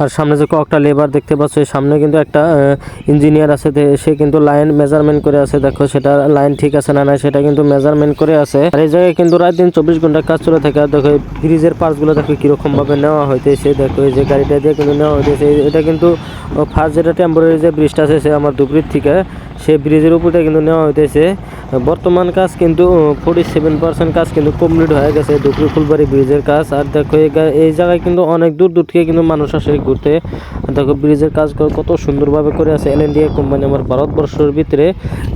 আর সামনে যে কয়েকটা লেবার দেখতে পাচ্ছ, সামনে কিন্তু একটা ইঞ্জিনিয়ার আছে, সে কিন্তু লাইন মেজারমেন্ট করে আছে। দেখো সেটা লাইন ঠিক আছে না সেটা কিন্তু মেজারমেন্ট করে আছে। আর এই জায়গায় কিন্তু রাত দিন 24 ঘন্টা কাজ চলে থাকে। আর দেখো ব্রিজের পার্টসগুলো দেখো কিরকম ভাবে নেওয়া হইতেছে। দেখো এই যে গাড়িটা দিয়ে কিন্তু নেওয়া হইতেছে। এটা কিন্তু ফার্স্ট যেটা টেম্পোরারি যে ব্রিজটা আছে সে আমার ধুবড়ির থেকে সেই ব্রিজের উপরে কিন্তু নেওয়া হইতেছে। বর্তমান কাজ কিন্তু 47% কাজ কিন্তু কমপ্লিট হয়ে গেছে ধুবড়ি ফুলবাড়ি ব্রিজের কাজ। আর দেখো এই জায়গায় কিন্তু অনেক দূর দূর থেকে কিন্তু মানুষ আসে ঘুরতে। দেখো ব্রিজের কাজ কত সুন্দরভাবে করে আছে এলএনডিএ কোম্পানি আমার ভারতবর্ষের ভিতরে।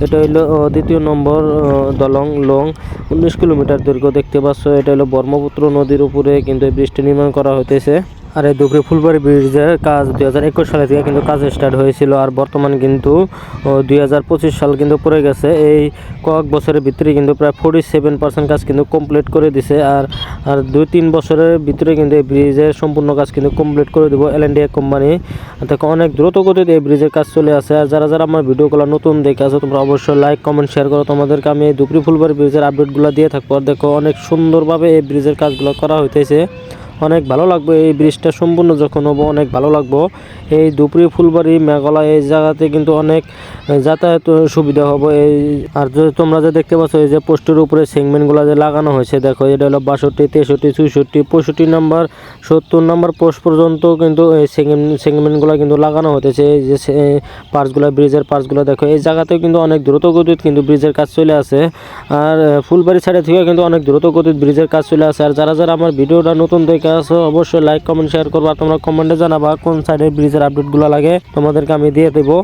এটা হলো দ্বিতীয় নম্বর দলং লং 19 কিলোমিটার দৈর্ঘ্য দেখতে পাচ্ছ। এটা হলো ব্রহ্মপুত্র নদীর উপরে কিন্তু এই ব্রিজটি নির্মাণ করা হইতেছে। আর এই ধুবড়ি ফুলবাড়ি ব্রিজের কাজ 2021 সালে থেকে কিন্তু কাজ স্টার্ট হয়েছিল। আর বর্তমান কিন্তু 2025 সাল কিন্তু পড়ে গেছে। এই কয়েক বছরের ভিতরে কিন্তু প্রায় 47% কাজ কিন্তু কমপ্লিট করে দিছে। আর 2-3 বছরের ভিতরে কিন্তু এই ব্রিজের সম্পূর্ণ কাজ কিন্তু কমপ্লিট করে দেবো এলএনডিএ কোম্পানি। দেখো অনেক দ্রুত গতিতে এই ব্রিজের কাজ চলে আসে। আর যারা যারা আমার ভিডিওগুলো নতুন দেখে আসো তোমরা অবশ্যই লাইক কমেন্ট শেয়ার করো। তোমাদেরকে আমি এই ধুবড়ি ফুলবাড়ি ব্রিজের আপডেটগুলো দিয়ে থাকবো। আর দেখো অনেক সুন্দরভাবে এই ব্রিজের কাজগুলো করা হইতেছে। অনেক ভালো লাগবে এই ব্রিজটা সম্পূর্ণ যখন হবো, অনেক ভালো লাগবো। এই ধুবড়ি ফুলবাড়ি মেঘালয় এই জায়গাতে কিন্তু অনেক যাতায়াত সুবিধা হবে। এই আর যদি তোমরা যে দেখতে পাচ্ছ এই যে পোস্টের উপরে সেগমেন্টগুলো যে লাগানো হয়েছে, দেখো এটা হলো 62, 63, 64, 65 নাম্বার 70 নাম্বার পোস্ট পর্যন্ত কিন্তু এই সেগমেন্টগুলো কিন্তু লাগানো হতেছে। এই যে পার্টসগুলো ব্রিজের পার্টসগুলো দেখো এই জায়গাতেও কিন্তু অনেক দ্রুত গতিতে কিন্তু ব্রিজের কাজ চলে আসে। আর ফুলবাড়ি সাইডে থেকে কিন্তু অনেক দ্রুত গতিতে ব্রিজের কাজ চলে আসে। আর যারা যারা আমার ভিডিওটা নতুন দেখে আসো অবশ্যই লাইক কমেন্ট শেয়ার করবা। তোমরা কমেন্টে জানাবা কোন সাইডে ব্রিজের আপডেটগুলো লাগে, তোমাদেরকে আমি দিয়ে দেবো।